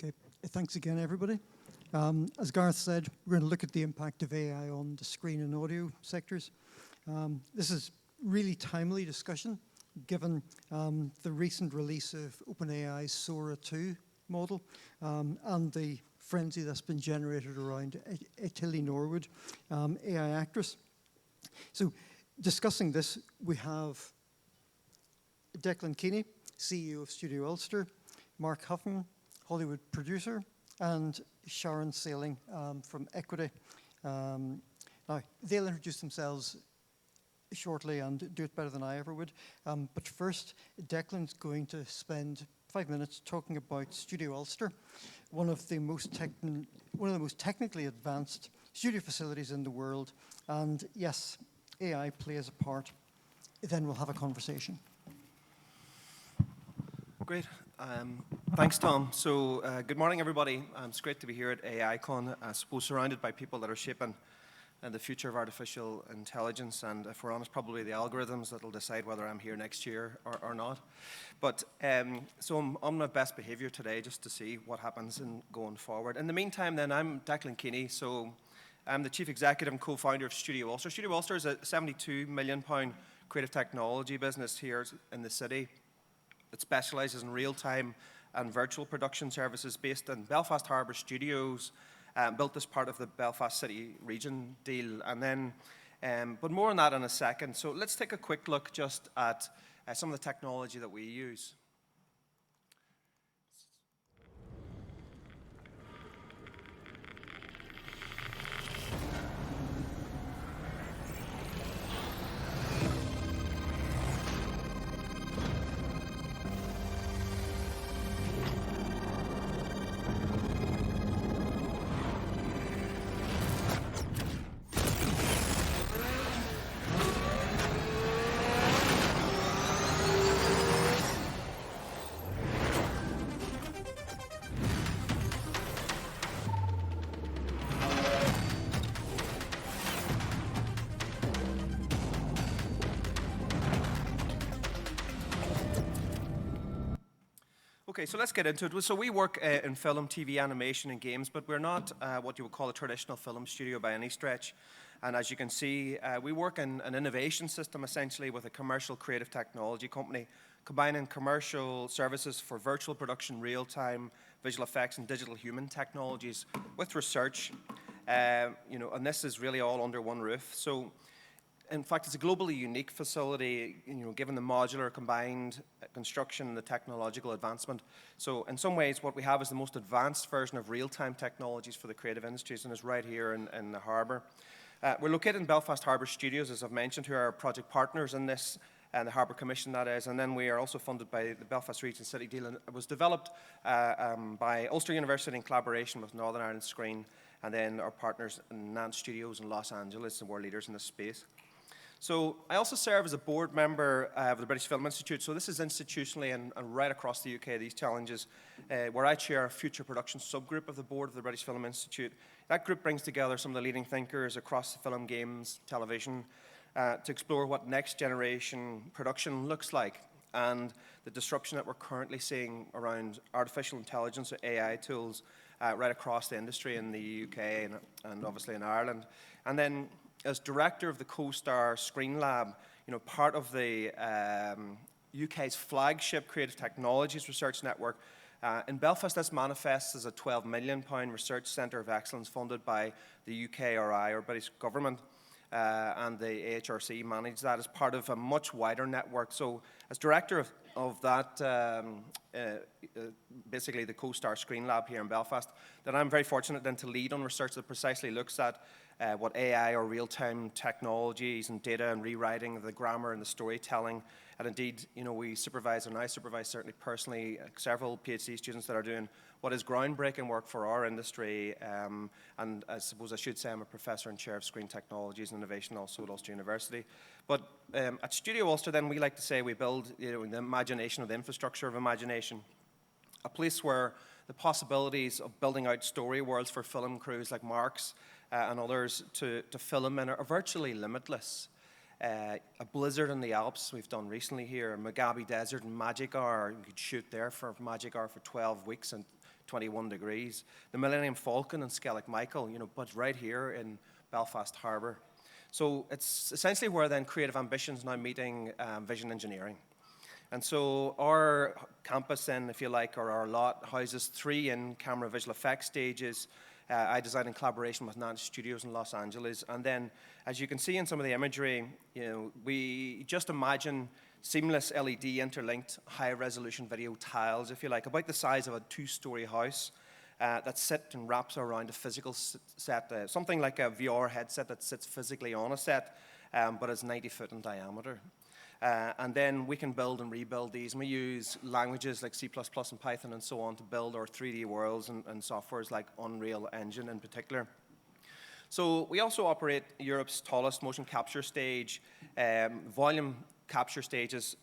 Okay, thanks again, everybody. As Gareth said, we're going to look at the impact of AI on the screen and audio sectors. This is really timely discussion, given the recent release of OpenAI's Sora 2 model and the frenzy that's been generated around Tilly Norwood, AI actress. So, discussing this, we have Declan Keeney, CEO of Studio Ulster, Mark Huffam, Hollywood producer, and Sharon Sailing from Equity. Now, they'll introduce themselves shortly and do it better than I ever would. But first, Declan's going to spend 5 minutes talking about Studio Ulster, one of the most technically advanced studio facilities in the world. And yes, AI plays a part. Then we'll have a conversation. Great. Thanks, Tom. So good morning, everybody. It's great to be here at AICon, I suppose surrounded by people that are shaping the future of artificial intelligence, and if we're honest, probably the algorithms that will decide whether I'm here next year or not. But so I'm on my best behavior today just to see what happens in going forward. In the meantime, then, I'm Declan Keeney, so I'm the Chief Executive and co-founder of Studio Ulster. Studio Ulster is a £72 million creative technology business here in the city. It specialises in real-time and virtual production services based in Belfast Harbour Studios, built as part of the Belfast City Region deal. And then, but more on that in a second. So let's take a quick look just at some of the technology that we use. Okay, so let's get into it. So we work in film, TV, animation, and games, but we're not what you would call a traditional film studio by any stretch. And as you can see, we work in an innovation system, essentially, with a commercial creative technology company, combining commercial services for virtual production, real-time, visual effects, and digital human technologies with research. And this is really all under one roof. So, in fact, it's a globally unique facility, given the modular combined construction and the technological advancement. So in some ways, what we have is the most advanced version of real-time technologies for the creative industries, and it's right here in the harbour. We're located in Belfast Harbour Studios, as I've mentioned, who are our project partners in this, and the Harbour Commission, that is. And then we are also funded by the Belfast Region City deal, and it was developed by Ulster University in collaboration with Northern Ireland Screen, and then our partners in Nant Studios in Los Angeles, and we're leaders in this space. So I also serve as a board member of the British Film Institute. So this is institutionally and right across the UK, these challenges, where I chair a future production subgroup of the board of the British Film Institute. That group brings together some of the leading thinkers across film, games, television, to explore what next generation production looks like and the disruption that we're currently seeing around artificial intelligence or AI tools right across the industry in the UK and obviously in Ireland. And then, as director of the CoStar Screen Lab, part of the UK's flagship creative technologies research network, in Belfast, this manifests as a £12 million research centre of excellence funded by the UKRI, or British government, and the AHRC manage that as part of a much wider network. So, as director of that, basically the CoStar Screen Lab here in Belfast, that I'm very fortunate then to lead on research that precisely looks at what AI or real-time technologies and data and rewriting the grammar and the storytelling. And indeed, we supervise, and I supervise certainly personally, several PhD students that are doing what is groundbreaking work for our industry. And I suppose I should say I'm a professor and chair of screen technologies and innovation also at Ulster University. But at Studio Ulster, then, we like to say we build the imagination of the infrastructure of imagination, a place where the possibilities of building out story worlds for film crews like Mark's and others to film in are virtually limitless. A blizzard in the Alps we've done recently here, Mugabe Desert and Magic Hour. You could shoot there for Magic Hour for 12 weeks and 21 degrees. The Millennium Falcon and Skellig Michael, but right here in Belfast Harbour. So it's essentially where then creative ambition's now meeting vision engineering. And so our campus then, if you like, or our lot, houses 3 in-camera visual effects stages. I designed in collaboration with Nant Studios in Los Angeles. And then, as you can see in some of the imagery, we just imagine seamless LED interlinked high-resolution video tiles, if you like, about the size of a 2-story house that sit and wraps around a physical set, something like a VR headset that sits physically on a set, but is 90 foot in diameter. And then we can build and rebuild these. And we use languages like C++ and Python and so on to build our 3D worlds and softwares like Unreal Engine in particular. So we also operate Europe's tallest motion capture stage, volume capture stages.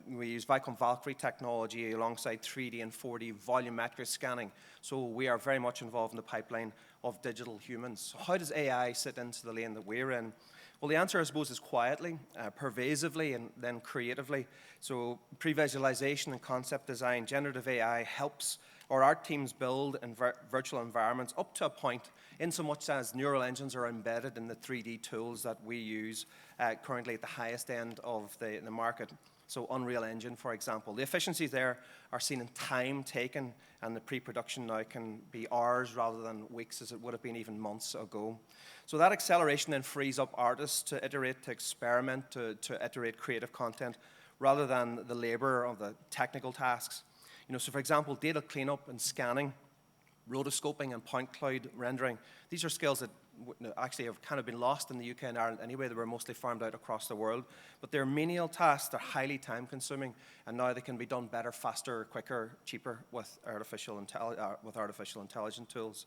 We use Vicom Valkyrie technology alongside 3D and 4D volumetric scanning. So we are very much involved in the pipeline of digital humans. So how does AI sit into the lane that we're in? Well, the answer, I suppose, is quietly, pervasively, and then creatively. So pre-visualization and concept design, generative AI helps our art teams build virtual environments up to a point, in so much as neural engines are embedded in the 3D tools that we use currently at the highest end of the market. So Unreal Engine, for example. The efficiencies there are seen in time taken, and the pre-production now can be hours rather than weeks, as it would have been even months ago. So that acceleration then frees up artists to iterate, to experiment, to iterate creative content, rather than the labor of the technical tasks. So for example, data cleanup and scanning, rotoscoping and point cloud rendering. These are skills that actually have kind of been lost in the UK and Ireland anyway. They were mostly farmed out across the world. But they're menial tasks, they're highly time consuming, and now they can be done better, faster, quicker, cheaper with artificial intelligence tools.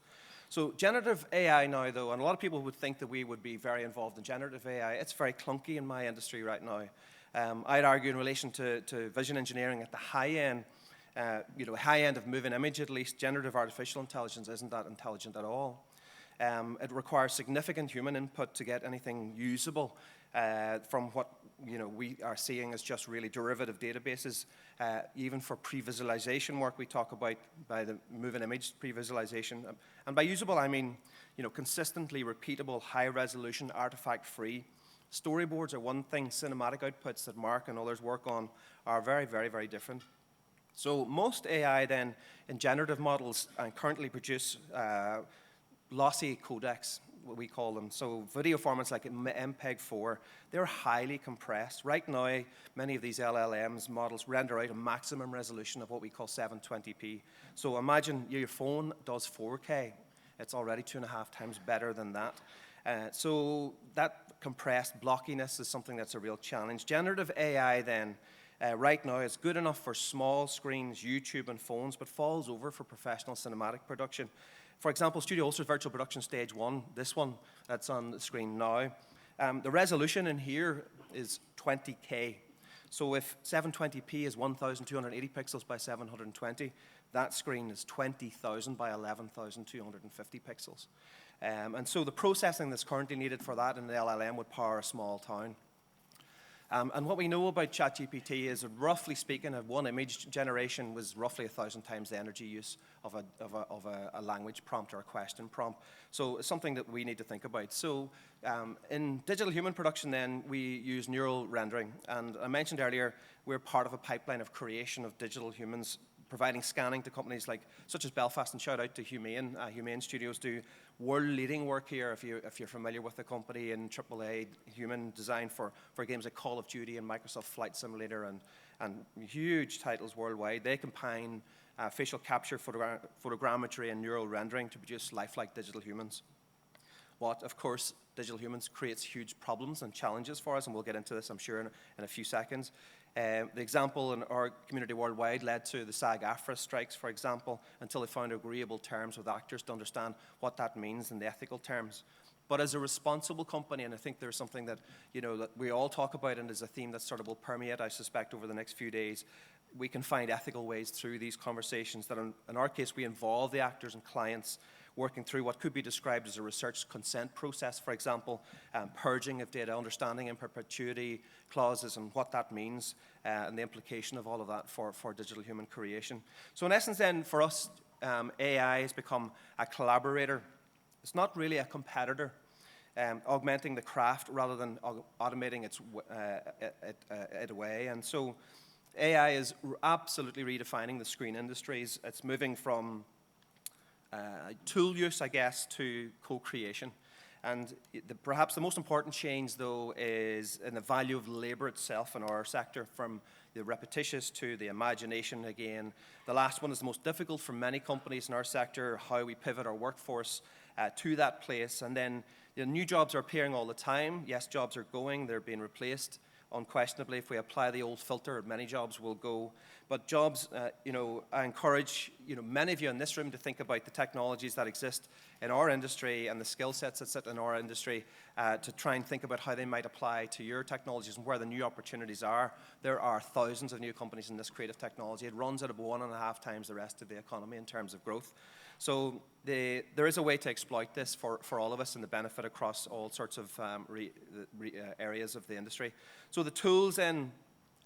So generative AI now, though, and a lot of people would think that we would be very involved in generative AI. It's very clunky in my industry right now. I'd argue in relation to vision engineering at the high end, high end of moving image at least, generative artificial intelligence isn't that intelligent at all. It requires significant human input to get anything usable from what we are seeing as just really derivative databases. Even for pre-visualization work, we talk about by the moving image pre-visualization. And by usable, I mean consistently repeatable, high-resolution, artifact-free. Storyboards are one thing. Cinematic outputs that Mark and others work on are very, very, very different. So most AI then in generative models currently produce lossy codecs, what we call them. So video formats like MPEG-4, they're highly compressed. Right now, many of these LLMs models render out a maximum resolution of what we call 720p. So imagine your phone does 4K. It's already 2.5 times better than that. So that compressed blockiness is something that's a real challenge. Generative AI then, right now, is good enough for small screens, YouTube and phones, but falls over for professional cinematic production. For example, Studio Ulster's Virtual Production Stage 1, this one that's on the screen now, the resolution in here is 20K. So if 720p is 1,280 pixels by 720, that screen is 20,000 by 11,250 pixels. And so the processing that's currently needed for that in the LLM would power a small town. And what we know about ChatGPT is, roughly speaking, one image generation was roughly 1,000 times the energy use of a language prompt or a question prompt. So it's something that we need to think about. So in digital human production then, we use neural rendering. And I mentioned earlier, we're part of a pipeline of creation of digital humans, providing scanning to companies such as Belfast, and shout out to Humane. Humane Studios do world-leading work here, if you're familiar with the company, in AAA human design for games like Call of Duty and Microsoft Flight Simulator and huge titles worldwide. They combine facial capture, photogrammetry, and neural rendering to produce lifelike digital humans. What, of course, digital humans creates huge problems and challenges for us, and we'll get into this, I'm sure, in a few seconds. The example in our community worldwide led to the SAG-AFTRA strikes, for example, until they found agreeable terms with actors to understand what that means in the ethical terms. But as a responsible company, and I think there's something that that we all talk about, and is a theme that sort of will permeate, I suspect, over the next few days, we can find ethical ways through these conversations that, in our case, we involve the actors and clients working through what could be described as a research consent process, for example, purging of data, understanding in perpetuity clauses and what that means, and the implication of all of that for digital human creation. So in essence then, for us, AI has become a collaborator. It's not really a competitor, augmenting the craft rather than automating it away. And so AI is absolutely redefining the screen industries. It's moving from tool use, I guess, to co-creation. And perhaps the most important change, though, is in the value of labor itself in our sector, from the repetitious to the imagination again. The last one is the most difficult for many companies in our sector, how we pivot our workforce to that place. And then new jobs are appearing all the time. Yes, jobs are going, they're being replaced. Unquestionably, if we apply the old filter, many jobs will go. But jobs, I encourage many of you in this room to think about the technologies that exist in our industry and the skill sets that sit in our industry to try and think about how they might apply to your technologies and where the new opportunities are. There are thousands of new companies in this creative technology. It runs at about 1.5 times the rest of the economy in terms of growth. So there is a way to exploit this for all of us and the benefit across all sorts of areas of the industry. So the tools then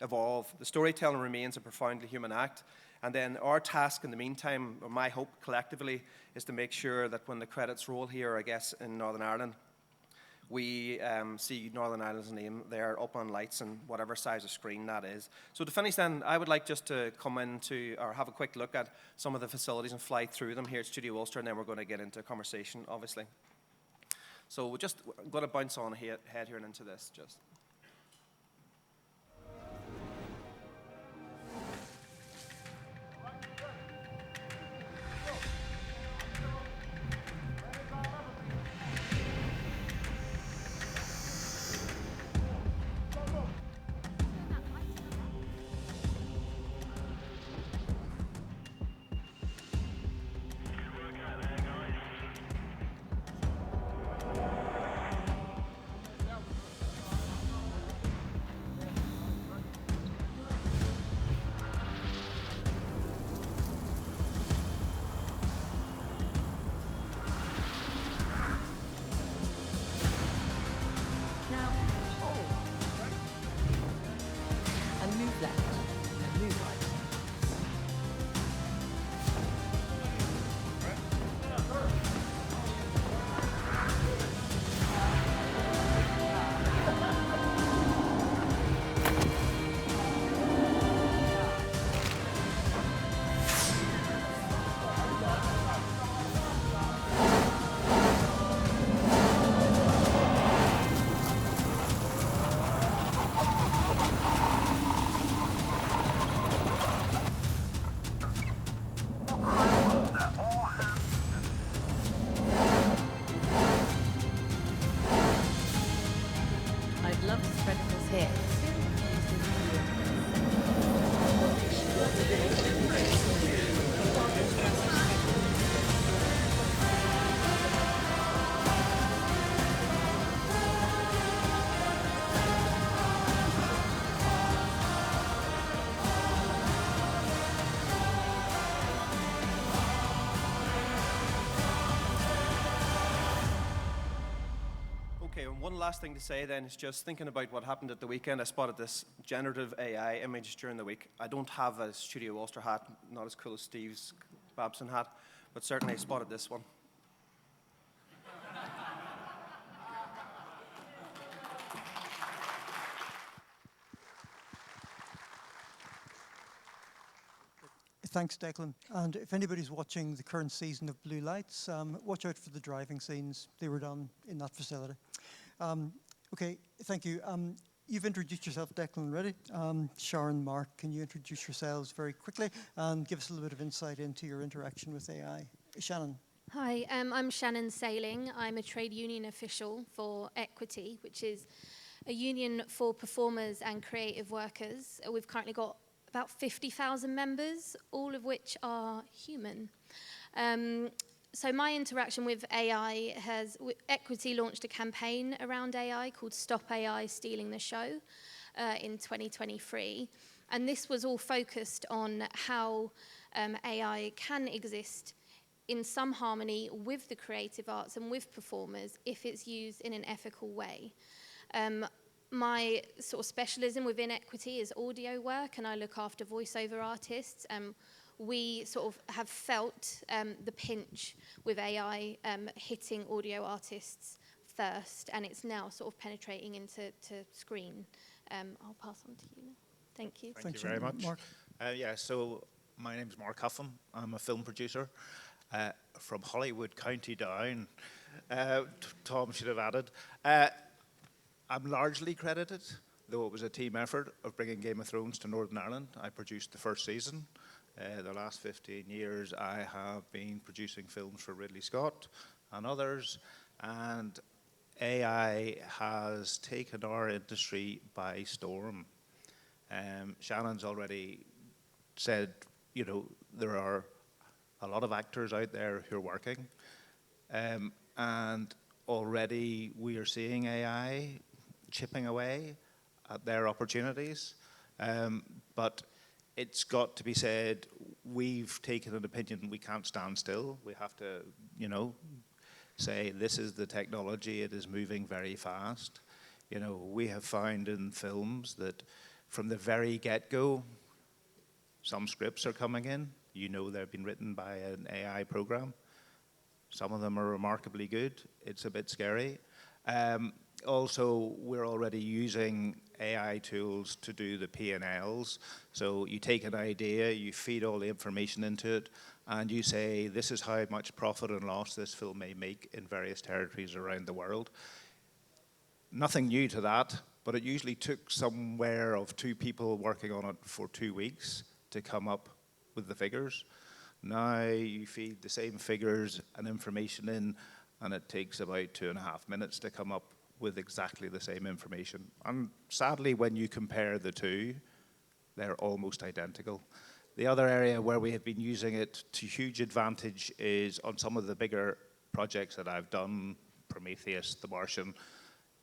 evolve. The storytelling remains a profoundly human act. And then our task in the meantime, or my hope collectively, is to make sure that when the credits roll here, I guess, in Northern Ireland, we see Northern Ireland's name there up on lights and whatever size of screen that is. So to finish then, I would like just to come into or have a quick look at some of the facilities and fly through them here at Studio Ulster, and then we're going to get into a conversation, obviously. So we're just going to bounce on ahead here and into this just. Okay, and one last thing to say then is just thinking about what happened at the weekend. I spotted this generative AI image during the week. I don't have a Studio Ulster hat, not as cool as Steve's Babson hat, but certainly I spotted this one. Thanks, Declan. And if anybody's watching the current season of Blue Lights, watch out for the driving scenes. They were done in that facility. Okay, thank you. You've introduced yourself, Declan, already. Sharon, Mark, can you introduce yourselves very quickly and give us a little bit of insight into your interaction with AI? Shannon. Hi, I'm Shannon Sailing. I'm a trade union official for Equity, which is a union for performers and creative workers. We've currently got about 50,000 members, all of which are human. So my interaction with AI Equity launched a campaign around AI called Stop AI Stealing the Show in 2023. And this was all focused on how AI can exist in some harmony with the creative arts and with performers if it's used in an ethical way. My sort of specialism within Equity is audio work, and I look after voiceover artists. we sort of have felt the pinch with AI hitting audio artists first, and it's now sort of penetrating into screen. I'll pass on to you now. Thank you. Thank you very much. Mark. So my name's Mark Huffam. I'm a film producer from Hollywood County Down. Tom should have added. I'm largely credited, though it was a team effort, of bringing Game of Thrones to Northern Ireland. I produced the first season. The last 15 years, I have been producing films for Ridley Scott and others, and AI has taken our industry by storm. Shannon's already said, you know, there are a lot of actors out there who are working, and already we are seeing AI chipping away at their opportunities. But it's got to be said, we've taken an opinion, we can't stand still. We have to, you know, say this is the technology, it is moving very fast. You know, we have found in films that from the very get-go, some scripts are coming in. You know they've been written by an AI program. Some of them are remarkably good. It's a bit scary. Also, we're already using AI tools to do the P&Ls. So you take an idea, you feed all the information into it, and you say, this is how much profit and loss this film may make in various territories around the world. Nothing new to that, but it usually took somewhere of 2 people working on it for 2 weeks to come up with the figures. Now you feed the same figures and information in, and it takes about 2.5 minutes to come up with exactly the same information. And sadly, when you compare the two, they're almost identical. The other area where we have been using it to huge advantage is on some of the bigger projects that I've done, Prometheus, The Martian.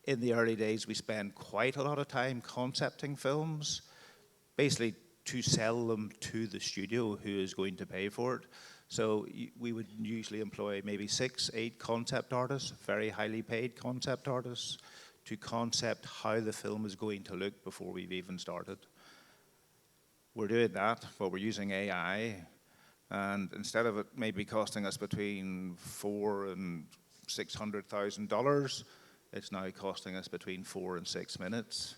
In the early days, we spent quite a lot of time concepting films, basically to sell them to the studio who is going to pay for it. So we would usually employ maybe 6, 8 concept artists, very highly paid concept artists, to concept how the film is going to look before we've even started. We're doing that, but we're using AI, and instead of it maybe costing us between $400,000 and $600,000, it's now costing us between 4 and 6 minutes.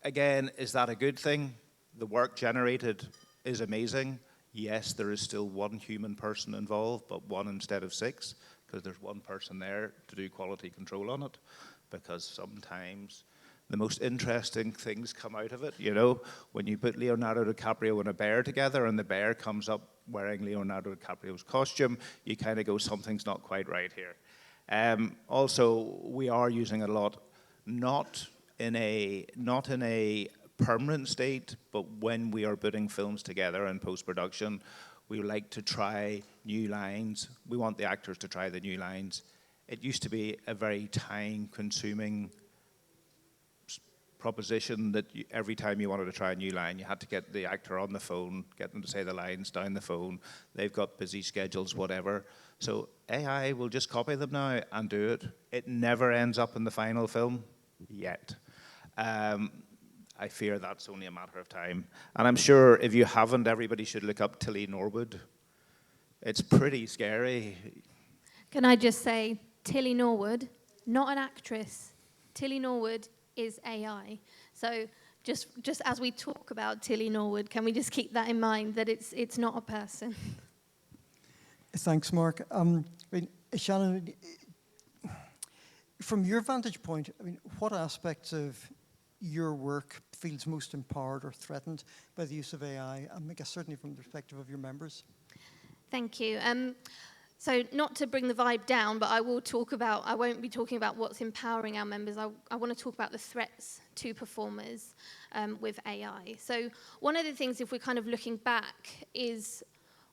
Again, is that a good thing? The work generated is amazing. Yes, there is still 1 human person involved, but 1 instead of 6, because there's 1 person there to do quality control on it, because sometimes the most interesting things come out of it. You know, when you put Leonardo DiCaprio and a bear together and the bear comes up wearing Leonardo DiCaprio's costume, you kind of go, something's not quite right here. Also, we are using it a lot, not in a permanent state, but when we are putting films together in post-production, we like to try new lines. We want the actors to try the new lines. It used to be a very time-consuming proposition that every time you wanted to try a new line, you had to get the actor on the phone, get them to say the lines down the phone. They've got busy schedules, whatever. So AI will just copy them now and do it. It never ends up in the final film, yet. I fear that's only a matter of time. And I'm sure if you haven't, everybody should look up Tilly Norwood. It's pretty scary. Can I just say, Tilly Norwood, not an actress. Tilly Norwood is AI. So just as we talk about Tilly Norwood, can we just keep that in mind, that it's not a person? Thanks, Mark. I mean, Shannon, from your vantage point, I mean, what aspects of your work feels most empowered or threatened by the use of AI? I guess certainly from the perspective of your members. Thank you. So not to bring the vibe down, but I won't be talking about what's empowering our members. I want to talk about the threats to performers with AI. So one of the things, if we're kind of looking back, is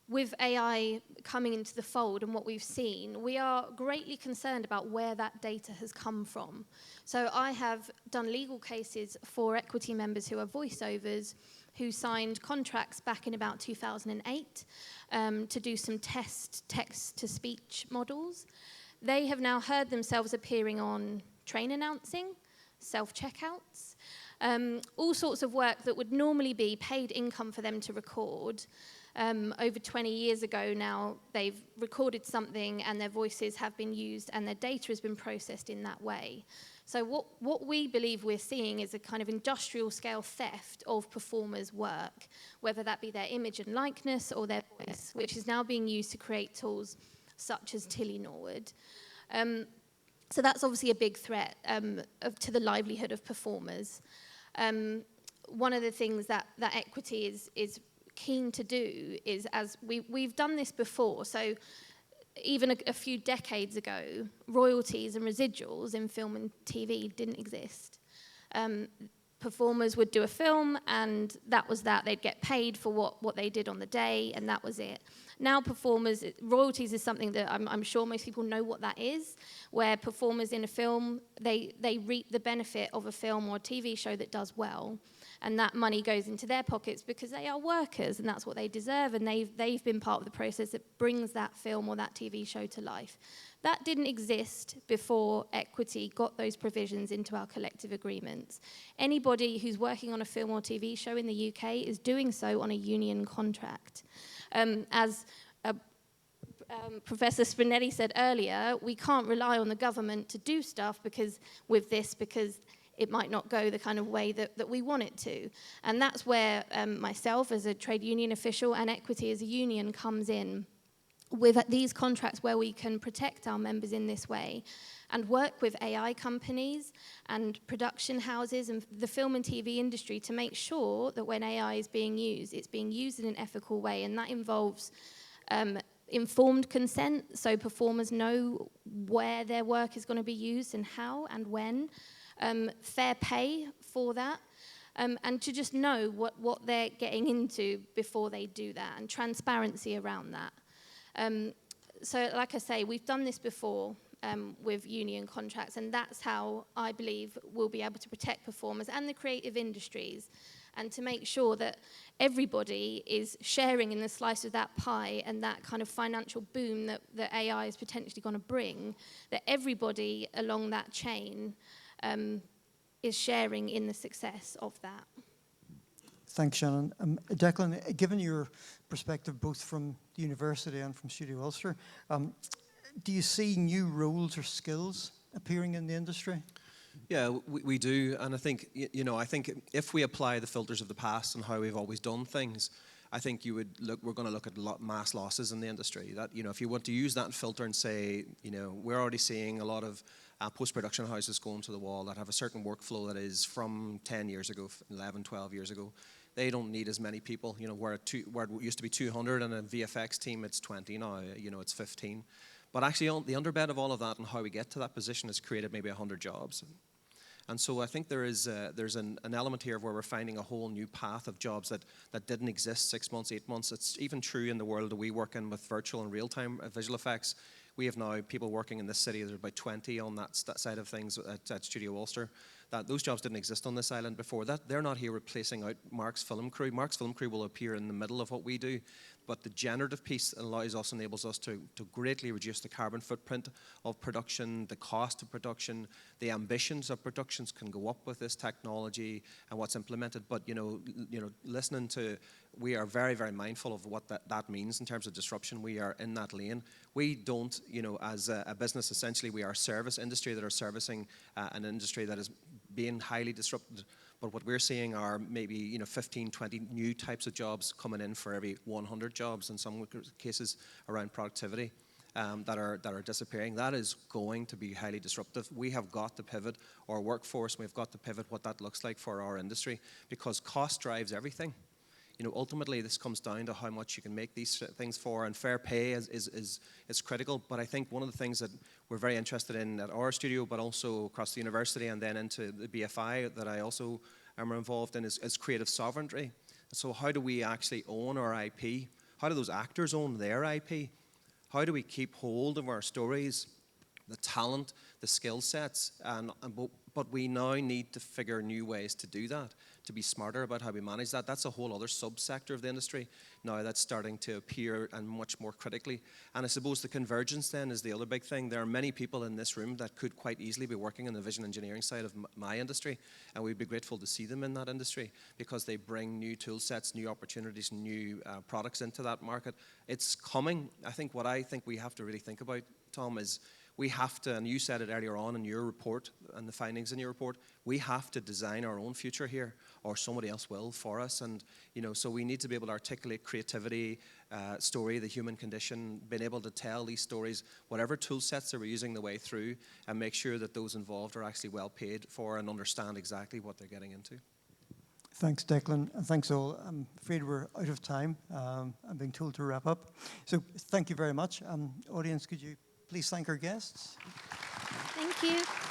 with AI coming into the fold and what we've seen, we are greatly concerned about where that data has come from. So I have done legal cases for equity members who are voiceovers who signed contracts back in about 2008 to do some test text-to-speech models. They have now heard themselves appearing on train announcing, self-checkouts, All sorts of work that would normally be paid income for them to record. Over 20 years ago now, they've recorded something and their voices have been used and their data has been processed in that way. So what we believe we're seeing is a kind of industrial scale theft of performers' work, whether that be their image and likeness or their voice, which is now being used to create tools such as Tilly Norwood. So that's obviously a big threat to the livelihood of performers. One of the things that Equity is keen to do is, as we've done this before, so even a few decades ago, royalties and residuals in film and TV didn't exist. Performers would do a film, and that was that. They'd get paid for what they did on the day, and that was it. Now performers, royalties is something that I'm sure most people know what that is, where performers in a film, they reap the benefit of a film or a TV show that does well, and that money goes into their pockets because they are workers, and that's what they deserve, and they've been part of the process that brings that film or that TV show to life. That didn't exist before Equity got those provisions into our collective agreements. Anybody who's working on a film or TV show in the UK is doing so on a union contract. As Professor Spinelli said earlier, we can't rely on the government to do stuff because it might not go the kind of way that we want it to. And that's where myself as a trade union official and Equity as a union comes in, with these contracts where we can protect our members in this way and work with AI companies and production houses and the film and TV industry to make sure that when AI is being used, it's being used in an ethical way, and that involves informed consent, so performers know where their work is going to be used and how and when, fair pay for that, and to just know what they're getting into before they do that, and transparency around that. So like I say, we've done this before with union contracts, and that's how I believe we'll be able to protect performers and the creative industries, and to make sure that everybody is sharing in the slice of that pie and that kind of financial boom that AI is potentially going to bring, that everybody along that chain is sharing in the success of that. Thanks, Shannon. Declan, given your perspective both from the university and from Studio Ulster, do you see new roles or skills appearing in the industry? Yeah, we do, and I think I think if we apply the filters of the past and how we've always done things, I think we're going to look at mass losses in the industry. That if you want to use that filter and say, we're already seeing a lot of post-production houses going to the wall that have a certain workflow that is from 10 years ago, 11, 12 years ago. They don't need as many people. Where it used to be 200 and a VFX team, it's 20 now. It's 15. But actually, the underbed of all of that and how we get to that position has created maybe 100 jobs. And so I think there's an element here where we're finding a whole new path of jobs that didn't exist 6 months, 8 months. It's even true in the world that we work in with virtual and real-time visual effects. We have now people working in this city. There's about 20 on that side of things at Studio Ulster. Those jobs didn't exist on this island before. They're not here replacing out Mark's film crew. Mark's film crew will appear in the middle of what we do, but the generative piece enables us to greatly reduce the carbon footprint of production, the cost of production, the ambitions of productions can go up with this technology and what's implemented. But listening to, we are very, very mindful of what that means in terms of disruption. We are in that lane. We don't, as a business, essentially, we are a service industry that are servicing an industry that is being highly disrupted. But what we're seeing are maybe 15, 20 new types of jobs coming in for every 100 jobs in some cases around productivity that are disappearing. That is going to be highly disruptive. We have got to pivot our workforce. We've got to pivot what that looks like for our industry, because cost drives everything. Ultimately, this comes down to how much you can make these things for, and fair pay is critical. But I think one of the things that we're very interested in at our studio, but also across the university and then into the BFI that I also am involved in, is creative sovereignty. So how do we actually own our IP? How do those actors own their IP? How do we keep hold of our stories, the talent, the skill sets, but we now need to figure new ways to do that, to be smarter about how we manage that. That's a whole other subsector of the industry now that's starting to appear and much more critically. And I suppose the convergence then is the other big thing. There are many people in this room that could quite easily be working in the vision engineering side of my industry, and we'd be grateful to see them in that industry because they bring new tool sets, new opportunities, new products into that market. It's coming. I think what we have to really think about, Tom, is we have to, and you said it earlier on in your report and the findings in your report, we have to design our own future here or somebody else will for us. And, so we need to be able to articulate creativity, story, the human condition, being able to tell these stories, whatever tool sets that we're using the way through, and make sure that those involved are actually well paid for and understand exactly what they're getting into. Thanks, Declan, and thanks all. I'm afraid we're out of time. I'm being told to wrap up. So thank you very much. Audience, could you please thank our guests? Thank you.